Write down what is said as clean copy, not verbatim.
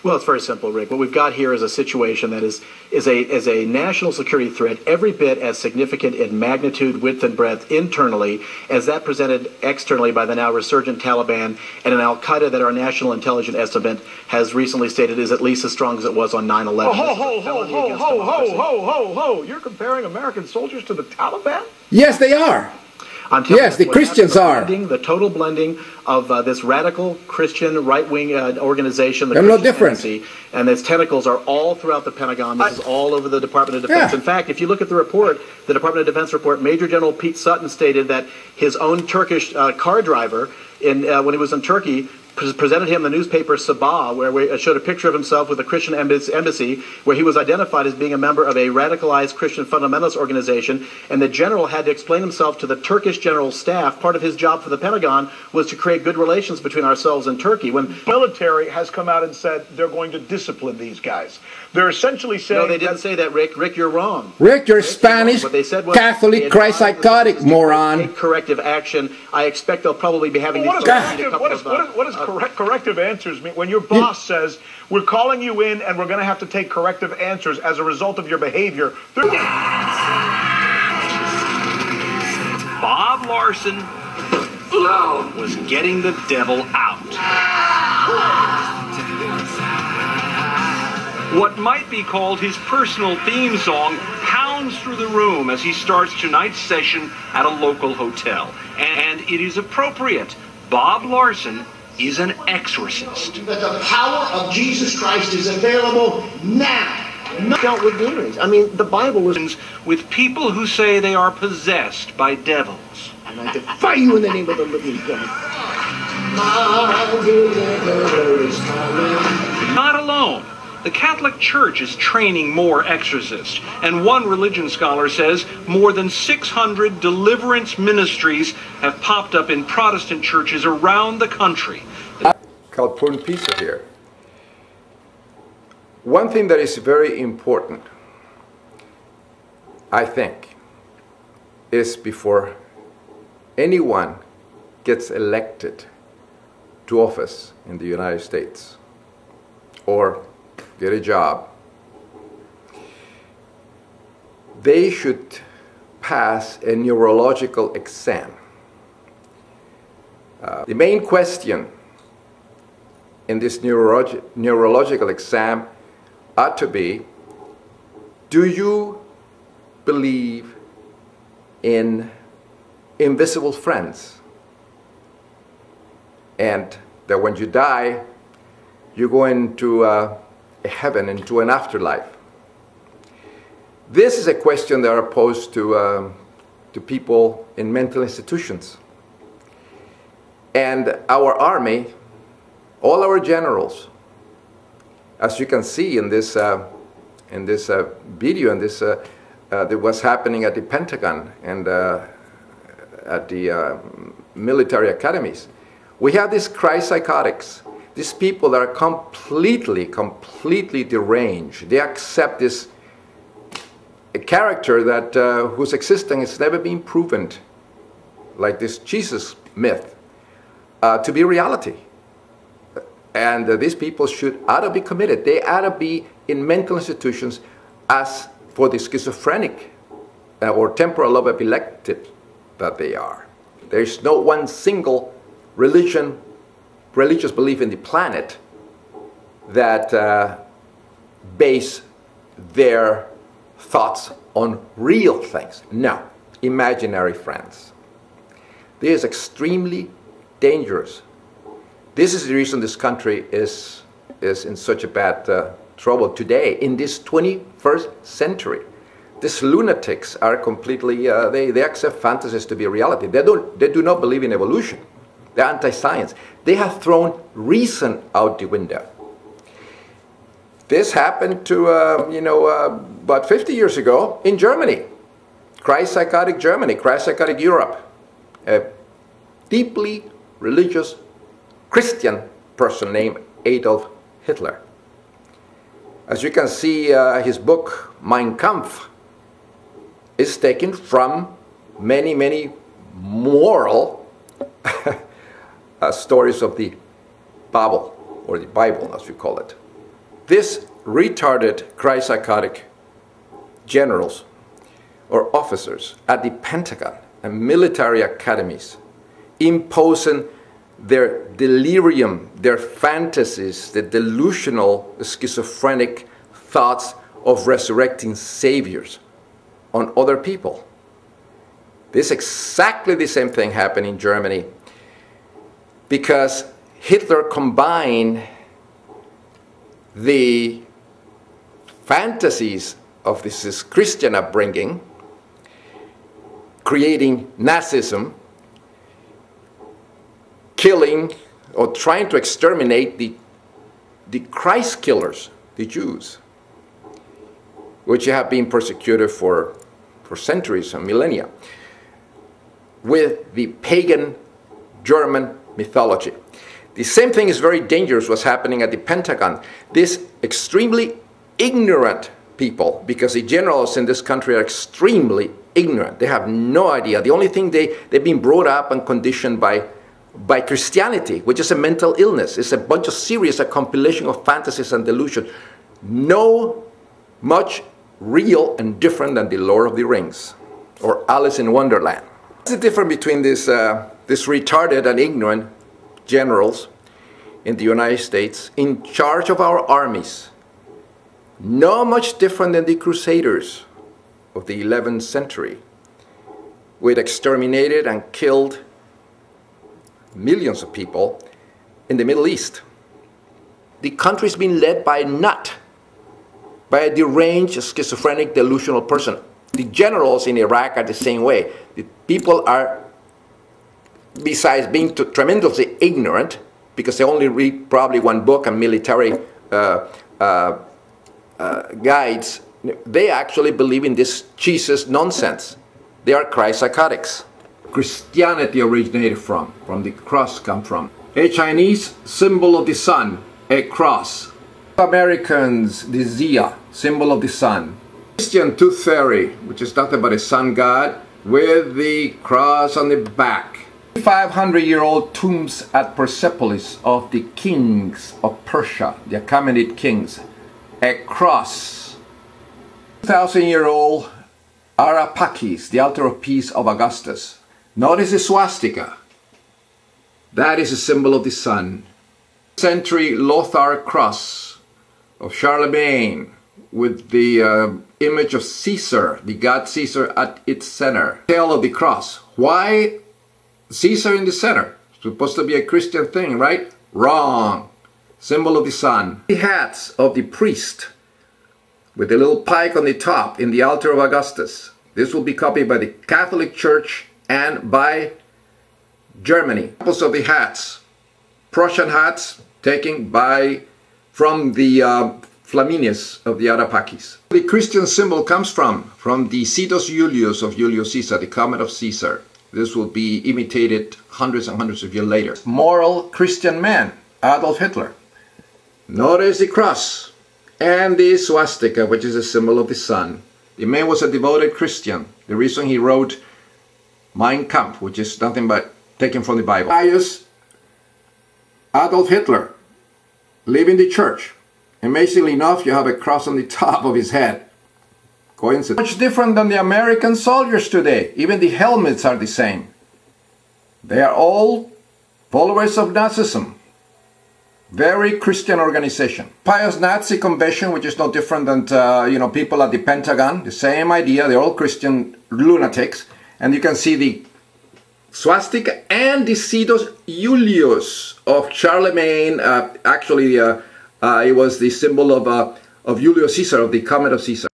Well, it's very simple, Rick. What we've got here is a situation that is a national security threat every bit as significant in magnitude, width, and breadth internally as that presented externally by the now resurgent Taliban and an al-Qaeda that our national intelligence estimate has recently stated is at least as strong as it was on 9/11. Oh, ho. You're comparing American soldiers to the Taliban? Yes, they are. Yes, the Christians are. The total blending of this radical Christian right-wing organization, the They're no different. And its tentacles are all throughout the Pentagon. This is all over the Department of Defense. Yeah. In fact, if you look at the report, the Department of Defense report, Major General Pete Sutton stated that his own Turkish car driver, when he was in Turkey, presented him the newspaper Sabah, where it showed a picture of himself with a Christian embassy, where he was identified as being a member of a radicalized Christian fundamentalist organization, and the general had to explain himself to the Turkish general staff. Part of his job for the Pentagon was to create good relations between ourselves and Turkey. When the military has come out and said they're going to discipline these guys. They're essentially saying... No, they didn't say that, Rick. Rick, you're wrong. Rick, you're Spanish, Catholic, Christ-psychotic, moron. Take corrective action. I expect they'll probably be having... What does corrective answers mean? When your boss says, we're calling you in and we're going to have to take corrective answers as a result of your behavior. Bob Larson was getting the devil out. What might be called his personal theme song pounds through the room as he starts tonight's session at a local hotel. And it is appropriate. Bob Larson is an exorcist. That the power of Jesus Christ is available now. Dealt with demons. I mean, the Bible was... with people who say they are possessed by devils. And I defy you in the name of the living God. Not alone. The Catholic Church is training more exorcists, and one religion scholar says more than 600 deliverance ministries have popped up in Protestant churches around the country. Called Porn Pizza here. One thing that is very important, I think, is before anyone gets elected to office in the United States or get a job, they should pass a neurological exam. The main question in this neurological exam ought to be, do you believe in invisible friends? And that when you die, you go into heaven, into an afterlife. This is a question that are posed to people in mental institutions. And our army, all our generals, as you can see in this video, that was happening at the Pentagon and at the military academies, we have these Christ-psychotics. These people that are completely deranged. They accept this a character that whose existence has never been proven, like this Jesus myth, to be reality. And these people ought to be committed. They ought to be in mental institutions as for the schizophrenic or temporal lobe epileptic that they are. There is no one single religious belief in the planet that base their thoughts on real things. No, imaginary friends. This is extremely dangerous. This is the reason this country is in such a bad trouble today, in this 21st century. These lunatics are completely, they accept fantasies to be a reality. They do not believe in evolution. They're anti-science. They have thrown reason out the window. This happened to, about 50 years ago in Germany. Christ-psychotic Germany, Christ-psychotic Europe. A deeply religious Christian person named Adolf Hitler. As you can see, his book, Mein Kampf, is taken from many moral stories of the Bible, or the Bible as we call it. These retarded Christ-psychotic generals or officers at the Pentagon and military academies imposing their delirium, their fantasies, the delusional, schizophrenic thoughts of resurrecting saviors on other people. This is exactly the same thing happened in Germany, because Hitler combined the fantasies of this Christian upbringing, creating Nazism, killing or trying to exterminate the Christ killers, the Jews, which have been persecuted for centuries and millennia, with the pagan German mythology. The same thing is very dangerous what's happening at the Pentagon. These extremely ignorant people, because the generals in this country are extremely ignorant. They have no idea. The only thing they've been brought up and conditioned by Christianity, which is a mental illness. It's a bunch of series, a compilation of fantasies and delusion. No much real and different than the Lord of the Rings or Alice in Wonderland. What's the difference between this retarded and ignorant generals in the United States in charge of our armies? Not much different than the Crusaders of the 11th century, which exterminated and killed millions of people in the Middle East. The country's been led by a nut, by a deranged, schizophrenic, delusional person. The generals in Iraq are the same way. The people are, besides being tremendously ignorant, because they only read probably one book and military guides, they actually believe in this Jesus nonsense. They are Christ-psychotics. Christianity originated from the cross come from. A Chinese symbol of the sun, a cross. Americans, the Zia, symbol of the sun. Christian tooth fairy, which is nothing but a sun god, with the cross on the back. 500-year-old tombs at Persepolis of the kings of Persia, the Achaemenid kings, a cross. 2,000-year-old Arapakis, the altar of peace of Augustus. Notice the swastika. That is a symbol of the sun. Century Lothar cross of Charlemagne with the image of Caesar, the god Caesar at its center. Tail of the cross. Why Caesar in the center? Supposed to be a Christian thing, right? Wrong. Symbol of the sun. The hats of the priest with a little pike on the top in the altar of Augustus. This will be copied by the Catholic Church and by Germany. Examples of the hats. Prussian hats taken from the Flaminius of the Arapakis. The Christian symbol comes from the Cetus Julius of Julius Caesar, the comet of Caesar. This will be imitated hundreds and hundreds of years later. Moral Christian man, Adolf Hitler. Notice the cross and the swastika, which is a symbol of the sun. The man was a devoted Christian. The reason he wrote Mein Kampf, which is nothing but taken from the Bible. Pious Adolf Hitler, leaving the church. Amazingly enough, you have a cross on the top of his head. Coincidence. Much different than the American soldiers today. Even the helmets are the same. They are all followers of Nazism. Very Christian organization. Pious Nazi convention, which is no different than people at the Pentagon. The same idea. They're all Christian lunatics. And you can see the swastika and the Cetus Julius of Charlemagne. Actually, it was the symbol of Julius Caesar, of the comet of Caesar.